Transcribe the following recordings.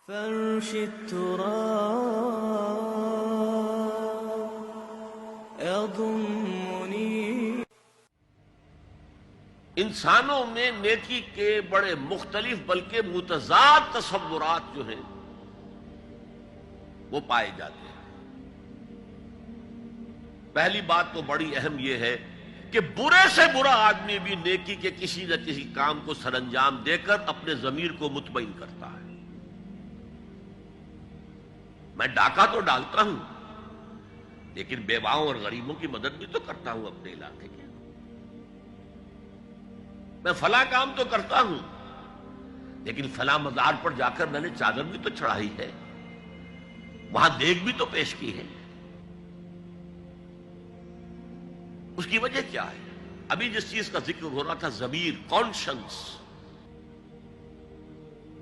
فرش التراب يضمني. انسانوں میں نیکی کے بڑے مختلف بلکہ متضاد تصورات جو ہیں وہ پائے جاتے ہیں. پہلی بات تو بڑی اہم یہ ہے کہ برے سے برا آدمی بھی نیکی کے کسی نہ کسی کام کو سر انجام دے کر اپنے ضمیر کو مطمئن کرتا ہے. میں ڈاکہ تو ڈالتا ہوں لیکن بیواؤں اور غریبوں کی مدد بھی تو کرتا ہوں اپنے علاقے کے. میں فلاں کام تو کرتا ہوں لیکن فلاں مزار پر جا کر میں نے چادر بھی تو چڑھائی ہے، وہاں دیگ بھی تو پیش کی ہے. اس کی وجہ کیا ہے؟ ابھی جس چیز کا ذکر ہو رہا تھا ضمیر، کانشنس،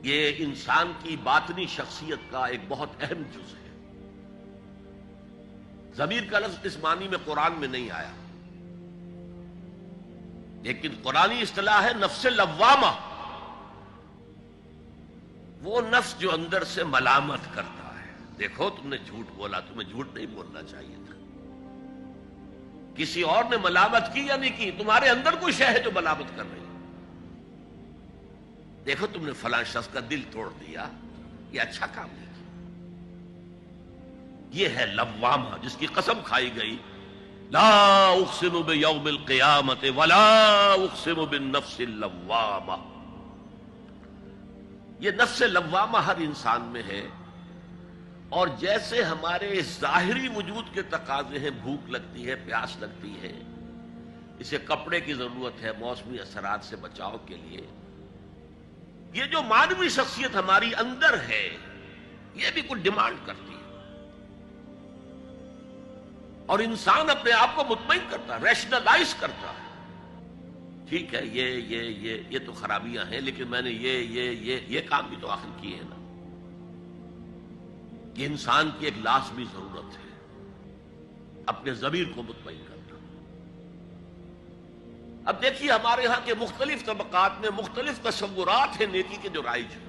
یہ انسان کی باطنی شخصیت کا ایک بہت اہم جز ہے. ضمیر کا لفظ اس معنی میں قرآن میں نہیں آیا، لیکن قرآنی اصطلاح ہے نفس لوامہ، وہ نفس جو اندر سے ملامت کرتا ہے. دیکھو تم نے جھوٹ بولا، تمہیں جھوٹ نہیں بولنا چاہیے تھا. کسی اور نے ملامت کی یا نہیں کی، تمہارے اندر کوئی شے ہے جو ملامت کر رہی ہے. دیکھو تم نے فلاں شخص کا دل توڑ دیا، یہ اچھا کام نہیں کیا. یہ ہے لوامہ جس کی قسم کھائی گئی، لا اقسم بیوم القیامت ولا اقسم بالنفس اللوامہ. یہ نفس لوامہ ہر انسان میں ہے، اور جیسے ہمارے ظاہری وجود کے تقاضے ہیں، بھوک لگتی ہے، پیاس لگتی ہے، اسے کپڑے کی ضرورت ہے موسمی اثرات سے بچاؤ کے لیے، یہ جو مانوی شخصیت ہماری اندر ہے یہ بھی کچھ ڈیمانڈ کرتی ہے. اور انسان اپنے آپ کو مطمئن کرتا ہے، ریشنلائز کرتا ہے. ٹھیک ہے یہ تو خرابیاں ہیں، لیکن میں نے یہ کام بھی تو آخر کیے ہیں نا. یہ انسان کی ایک لازمی ضرورت ہے، اپنے ضمیر کو مطمئن کرنا. اب دیکھیے ہمارے ہاں کے مختلف طبقات میں مختلف تصورات ہیں نیکی کے جو رائج ہیں.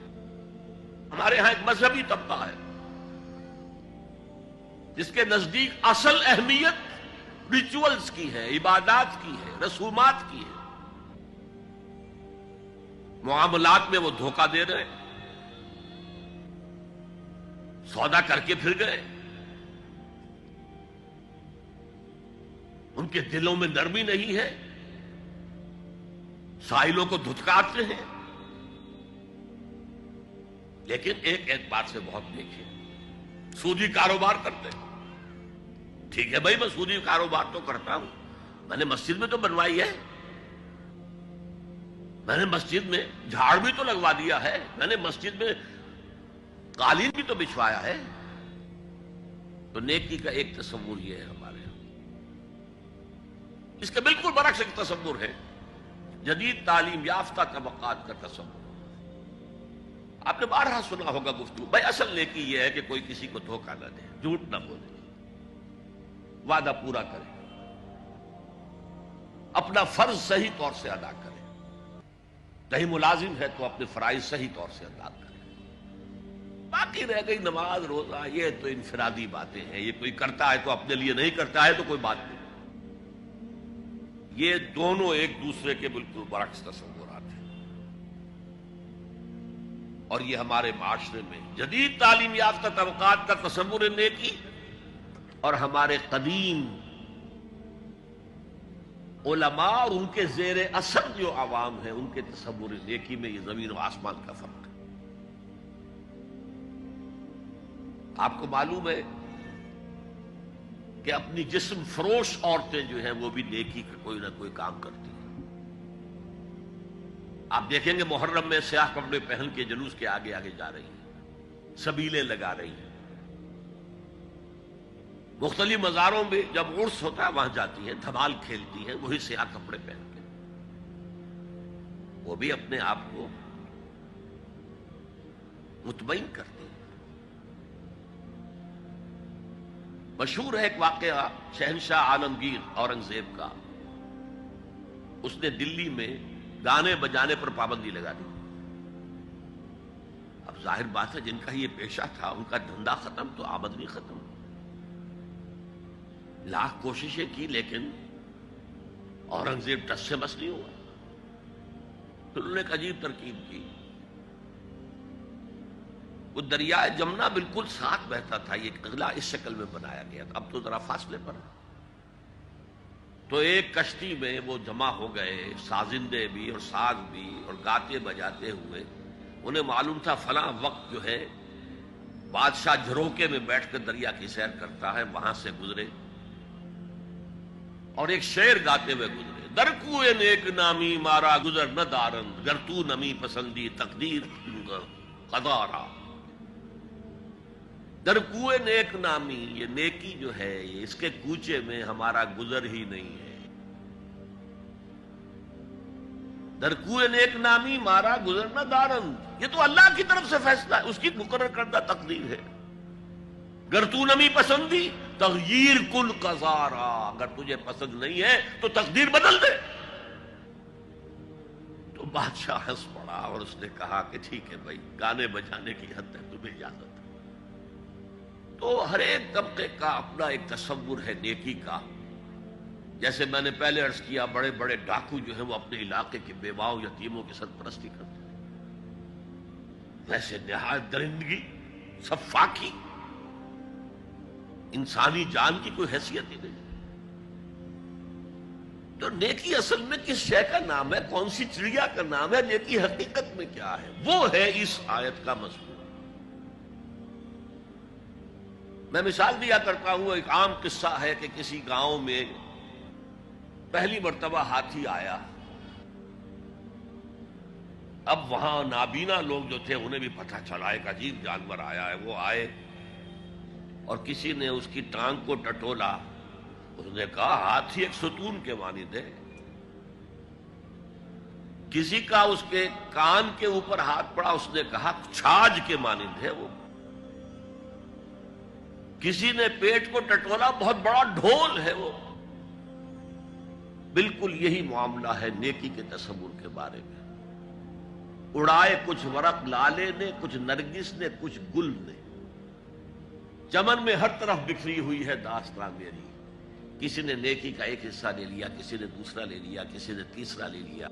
ہمارے ہاں ایک مذہبی طبقہ ہے جس کے نزدیک اصل اہمیت ریچولز کی ہے، عبادات کی ہے، رسومات کی ہے. معاملات میں وہ دھوکہ دے رہے ہیں، سودا کر کے پھر گئے، ان کے دلوں میں نرمی نہیں ہے، سائلوں کو دھتکارتے ہیں. لیکن ایک اعتبار سے بہت نیک ہے، سودی کاروبار کرتے ہیں. ٹھیک ہے بھائی، میں سودی کاروبار تو کرتا ہوں، میں نے مسجد میں تو بنوائی ہے، میں نے مسجد میں جھاڑ بھی تو لگوا دیا ہے، میں نے مسجد میں قالین بھی تو بچھوایا ہے. تو نیکی کا ایک تصور یہ ہے ہمارے یہاں. اس کے بالکل برعکس ایک تصور ہے جدید تعلیم یافتہ طبقات کا تصور. آپ نے بارہا سنا ہوگا گفتگو، بھائی اصل نیکی یہ ہے کہ کوئی کسی کو دھوکہ نہ دے، جھوٹ نہ بولے، وعدہ پورا کرے، اپنا فرض صحیح طور سے ادا کرے، کہیں ملازم ہے تو اپنے فرائض صحیح طور سے ادا کرے. باقی رہ گئی نماز روزہ، یہ تو انفرادی باتیں ہیں، یہ کوئی کرتا ہے تو اپنے لیے، نہیں کرتا ہے تو کوئی بات نہیں. یہ دونوں ایک دوسرے کے بالکل برعکس تصورات ہیں. اور یہ ہمارے معاشرے میں جدید تعلیم یافتہ طبقات کا تصور نیکی اور ہمارے قدیم علماء اور ان کے زیر اثر جو عوام ہیں ان کے تصور نیکی میں یہ زمین و آسمان کا فرق ہے. آپ کو معلوم ہے کہ اپنی جسم فروش عورتیں جو ہیں وہ بھی نیکی کا کوئی نہ کوئی کام کرتی ہیں. آپ دیکھیں گے محرم میں سیاہ کپڑے پہن کے جلوس کے آگے آگے جا رہی ہیں، سبیلیں لگا رہی ہیں. مختلف مزاروں میں جب عرس ہوتا ہے وہاں جاتی ہیں، دھمال کھیلتی ہیں، وہی سیاہ کپڑے پہن کے. وہ بھی اپنے آپ کو مطمئن کرتی ہیں. مشہور ہے ایک واقعہ شہنشاہ عالمگیر اورنگزیب کا. اس نے دلی میں گانے بجانے پر پابندی لگا دی. اب ظاہر بات ہے جن کا یہ پیشہ تھا ان کا دھندا ختم تو آمدنی ختم. لاکھ کوششیں کی لیکن اورنگزیب ٹس سے مس نہیں ہوا. پھر انہوں نے ایک عجیب ترکیب کی. وہ دریائے جمنا بالکل ساتھ بہتا تھا، یہ قلعہ اس شکل میں بنایا گیا تھا، اب تو ذرا فاصلے پر ہے. تو ایک کشتی میں وہ جمع ہو گئے، سازندے بھی اور ساز بھی اور گاتے بجاتے ہوئے. انہیں معلوم تھا فلاں وقت جو ہے بادشاہ جھروکے میں بیٹھ کر دریا کی سیر کرتا ہے، وہاں سے گزرے اور ایک شعر گاتے ہوئے گزرے. در کوئے نیک نامی مارا گزر نہ دارند، گر تو نمی پسندی تقدیر قضا. در کوئے نیک نامی، یہ نیکی جو ہے اس کے کوچے میں ہمارا گزر ہی نہیں ہے. در کوئے نیک نامی مارا گزر نہ دارند، یہ تو اللہ کی طرف سے فیصلہ ہے، اس کی مقرر کردہ تقدیر ہے. گر تو نمی پسندی تغییر کل قضارا، اگر تجھے پسند نہیں ہے تو تقدیر بدل دے. تو بادشاہ ہنس پڑا اور اس نے کہا کہ ٹھیک ہے بھائی، گانے بجانے کی حد تک تمہیں اجازت ہے. تو ہر ایک طبقے کا اپنا ایک تصور ہے نیکی کا. جیسے میں نے پہلے عرض کیا، بڑے بڑے ڈاکو جو ہیں وہ اپنے علاقے کے بیواؤں یتیموں کی سرپرستی کرتے ہیں. ویسے نہایت درندگی، سفاکی، انسانی جان کی کوئی حیثیت ہی نہیں. تو نیکی اصل میں کس شے کا نام ہے، کون سی چڑیا کا نام ہے، نیکی حقیقت میں کیا ہے، وہ ہے اس آیت کا مضمون. میں مثال دیا کرتا ہوں، ایک عام قصہ ہے کہ کسی گاؤں میں پہلی مرتبہ ہاتھی آیا. اب وہاں نابینا لوگ جو تھے انہیں بھی پتہ چلا ایک عجیب جانور آیا ہے. وہ آئے اور کسی نے اس کی ٹانگ کو ٹٹولا. اس نے کہا ہاتھی ایک ستون کے مانند ہے. کسی کا اس کے کان کے اوپر ہاتھ پڑا، اس نے کہا چھاج کے مانند ہے وہ. کسی نے پیٹ کو ٹٹولا، بہت بڑا ڈھول ہے وہ. بالکل یہی معاملہ ہے نیکی کے تصور کے بارے میں. اڑائے کچھ ورق لالے نے، کچھ نرگس نے، کچھ گل نے. چمن میں ہر طرف بکھری ہوئی ہے داستان میری. کسی نے نیکی کا ایک حصہ لے لیا، کسی نے دوسرا لے لیا، کسی نے تیسرا لے لیا.